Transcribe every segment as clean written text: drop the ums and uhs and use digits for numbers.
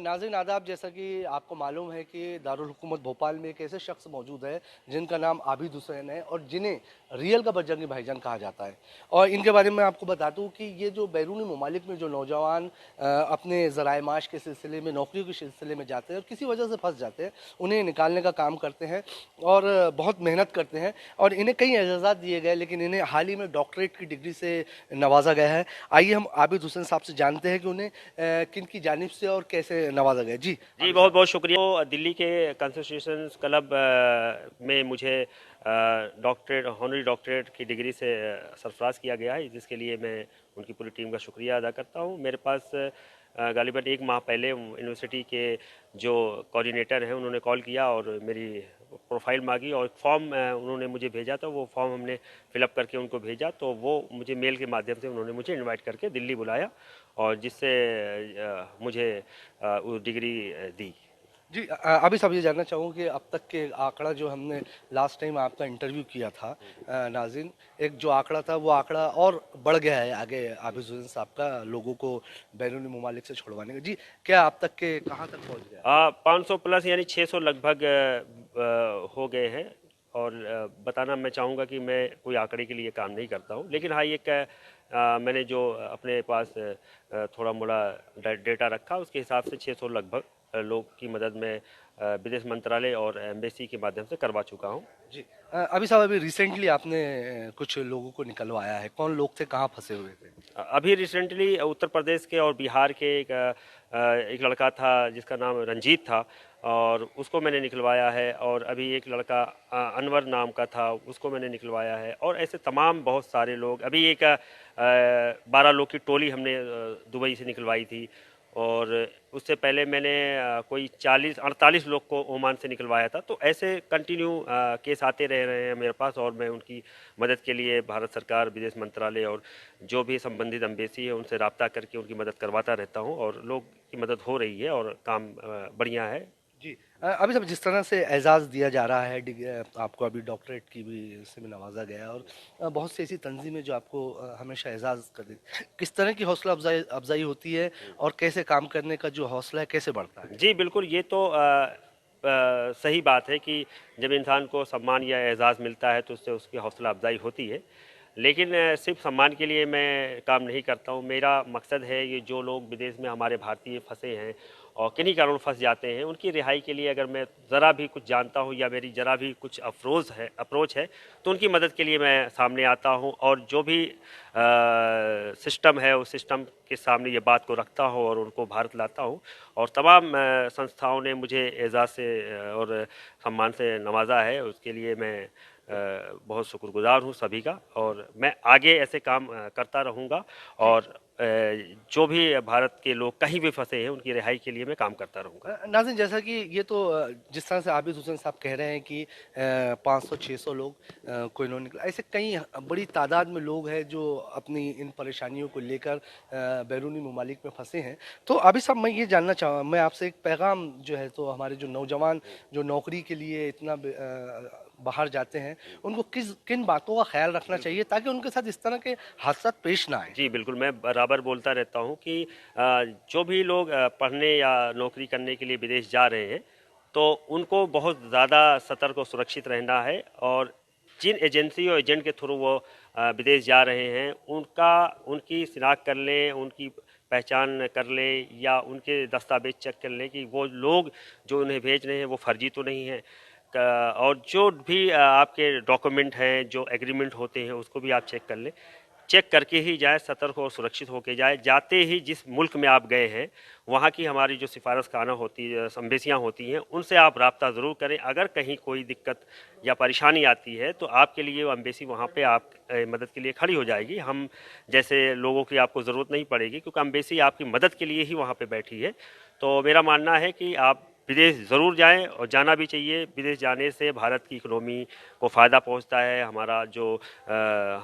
नाज़रीन आदाब, जैसा कि आपको मालूम है कि दारुल हुकूमत भोपाल में एक ऐसे शख्स मौजूद है जिनका नाम आबिद हुसैन है और जिन्हें रियल का बजरंगी भाईजान कहा जाता है। और इनके बारे में आपको बता दूं कि ये जो बैरूनी ममालिक में जो नौजवान अपने ज़राए माश के सिलसिले में, नौकरियों के सिलसिले में जाते हैं और किसी वजह से फंस जाते हैं, उन्हें निकालने का काम करते हैं और बहुत मेहनत करते हैं और इन्हें कई एजाज़ात दिए गए, लेकिन इन्हें हाल ही में डॉक्टरेट की डिग्री से नवाजा गया है। आइए हम आबिद हुसैन साहब से जानते हैं कि उन्हें किन की जानिब से और कैसे नवाजा गया। जी जी, बहुत बहुत शुक्रिया। तो दिल्ली के कंस्टिट्यूशन क्लब में मुझे डॉक्टरेट, ऑनरी डॉक्टरेट की डिग्री से सरफराज किया गया है, जिसके लिए मैं उनकी पूरी टीम का शुक्रिया अदा करता हूँ। मेरे पास गालिबन एक माह पहले यूनिवर्सिटी के जो कोऑर्डिनेटर हैं उन्होंने कॉल किया और मेरी प्रोफाइल मांगी और फॉर्म उन्होंने मुझे भेजा, तो वो फॉर्म हमने फिलअप करके उनको भेजा, तो वो मुझे मेल के माध्यम से उन्होंने मुझे इनवाइट करके दिल्ली बुलाया और जिससे मुझे वो डिग्री दी। जी, अभी सब ये जानना चाहूँगा कि अब तक के आंकड़ा जो हमने लास्ट टाइम आपका इंटरव्यू किया था, नाज़रीन, एक जो आंकड़ा था वो आंकड़ा और बढ़ गया है आगे आबिद हुसैन साहब का, लोगों को बैरूनी ममालिक से छुड़वाने का। जी, क्या आप तक के कहाँ तक पहुँच गया? 500 प्लस यानी 600 लगभग हो गए हैं। और बताना मैं चाहूँगा कि मैं कोई आंकड़े के लिए काम नहीं करता हूँ, लेकिन हाँ, एक मैंने जो अपने पास थोड़ा मोड़ा डेटा रखा, उसके हिसाब से 600 लगभग लोग की मदद में विदेश मंत्रालय और एम्बेसी के माध्यम से करवा चुका हूँ। जी, अभी साहब, अभी रिसेंटली आपने कुछ लोगों को निकलवाया है, कौन लोग थे, कहाँ फंसे हुए थे? अभी रिसेंटली उत्तर प्रदेश के और बिहार के एक लड़का था जिसका नाम रंजीत था, और उसको मैंने निकलवाया है। और अभी एक लड़का अनवर नाम का था, उसको मैंने निकलवाया है। और ऐसे तमाम बहुत सारे लोग, अभी एक 12 लोग की टोली हमने दुबई से निकलवाई थी। और उससे पहले मैंने कोई 40-48 लोग को ओमान से निकलवाया था। तो ऐसे कंटिन्यू केस आते रह रहे हैं मेरे पास, और मैं उनकी मदद के लिए भारत सरकार, विदेश मंत्रालय और जो भी संबंधित एम्बेसी है उनसे रब्ता करके उनकी मदद करवाता रहता हूं, और लोग की मदद हो रही है और काम बढ़िया है। जी, अभी सब जिस तरह से एजाज़ दिया जा रहा है, आपको अभी डॉक्टरेट की भी से भी नवाजा गया है और बहुत सी ऐसी तंजीमें जो आपको हमेशा एजाज़ कर देती, किस तरह की हौसला अफजाई अफजाई होती है और कैसे काम करने का जो हौसला है कैसे बढ़ता है? जी बिल्कुल, ये तो सही बात है कि जब इंसान को सम्मान या एजाज़ मिलता है तो उससे उसकी हौसला अफजाई होती है। लेकिन सिर्फ सम्मान के लिए मैं काम नहीं करता हूँ। मेरा मकसद है ये जो लोग विदेश में हमारे भारतीय फंसे हैं और किन्हीं कारणों फंस जाते हैं, उनकी रिहाई के लिए अगर मैं ज़रा भी कुछ जानता हूँ या मेरी ज़रा भी कुछ अप्रोच है, तो उनकी मदद के लिए मैं सामने आता हूँ। और जो भी सिस्टम है उस सिस्टम के सामने ये बात को रखता हूँ और उनको भारत लाता हूँ। और तमाम संस्थाओं ने मुझे एजाज़ से और सम्मान से नवाजा है, उसके लिए मैं बहुत शुक्रगुजार हूँ सभी का। और मैं आगे ऐसे काम करता रहूँगा, और जो भी भारत के लोग कहीं भी फंसे हैं उनकी रिहाई के लिए मैं काम करता रहूँगा। नाज़रीन, जैसा कि ये तो जिस तरह से आबिद हुसैन साहब कह रहे हैं कि 500-600 लोग को इन्होंने निकला, ऐसे कई बड़ी तादाद में लोग हैं जो अपनी इन परेशानियों को लेकर बैरूनी ममालिक में फंसे हैं। तो अभी साहब, मैं ये जानना चाहूँ, मैं आपसे एक पैगाम जो है, तो हमारे जो नौजवान जो नौकरी के लिए इतना बाहर जाते हैं, उनको किन बातों का ख्याल रखना चाहिए ताकि उनके साथ इस तरह के हादसा पेश ना आए? जी बिल्कुल, मैं बराबर बोलता रहता हूँ कि जो भी लोग पढ़ने या नौकरी करने के लिए विदेश जा रहे हैं, तो उनको बहुत ज़्यादा सतर्क और सुरक्षित रहना है। और जिन एजेंसी और एजेंट के थ्रू वो विदेश जा रहे हैं उनकी शिनाख्त कर लें, उनकी पहचान कर लें, या उनके दस्तावेज चेक कर लें कि वो लोग जो उन्हें भेज रहे हैं वो फर्जी तो नहीं है। और जो भी आपके डॉक्यूमेंट हैं, जो एग्रीमेंट होते हैं, उसको भी आप चेक कर लें। चेक करके ही जाए, सतर्क और सुरक्षित होके जाए। जाते ही जिस मुल्क में आप गए हैं वहाँ की हमारी जो सिफारश खाना होती है, एम्बेसियाँ होती हैं, उनसे आप रब्ता ज़रूर करें। अगर कहीं कोई दिक्कत या परेशानी आती है तो आपके लिए वो एम्बेसी वहाँ पे आप मदद के लिए खड़ी हो जाएगी। हम जैसे लोगों की आपको ज़रूरत नहीं पड़ेगी, क्योंकि एम्बेसी आपकी मदद के लिए ही वहाँ पे बैठी है। तो मेरा मानना है कि आप विदेश ज़रूर जाएं, और जाना भी चाहिए। विदेश जाने से भारत की इकनॉमी को फ़ायदा पहुंचता है। हमारा जो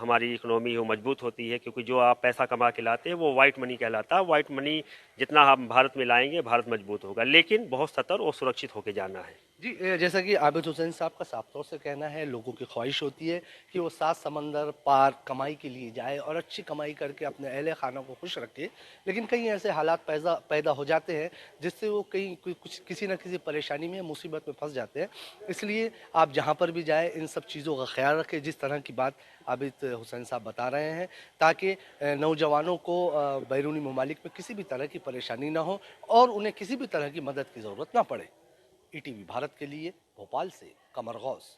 हमारी इकनॉमी वो मजबूत होती है, क्योंकि जो आप पैसा कमा के लाते हैं वो वाइट मनी कहलाता है। वाइट मनी जितना हम भारत में लाएंगे, भारत मजबूत होगा। लेकिन बहुत सतर्क और सुरक्षित होकर जाना है। जी जैसा कि आबिद हुसैन साहब का साफ तौर से कहना है, लोगों की ख्वाहिश होती है कि वो सात समंदर पार कमाई के लिए जाए और अच्छी कमाई करके अपने अहले खाना को खुश रखे। लेकिन कई ऐसे हालात पैदा पैदा हो जाते हैं जिससे वो कहीं कुछ किसी न किसी परेशानी में मुसीबत में फंस जाते हैं। इसलिए आप जहाँ पर भी जाए इन सब चीज़ों का ख्याल रखें जिस तरह की बात आबिद हुसैन साहब बता रहे हैं, ताकि नौजवानों को बैरूनी ममालिक में किसी भी तरह की परेशानी ना हो और उन्हें किसी भी तरह की मदद की ज़रूरत ना पड़े। ईटीवी भारत के लिए भोपाल से कमर गौस।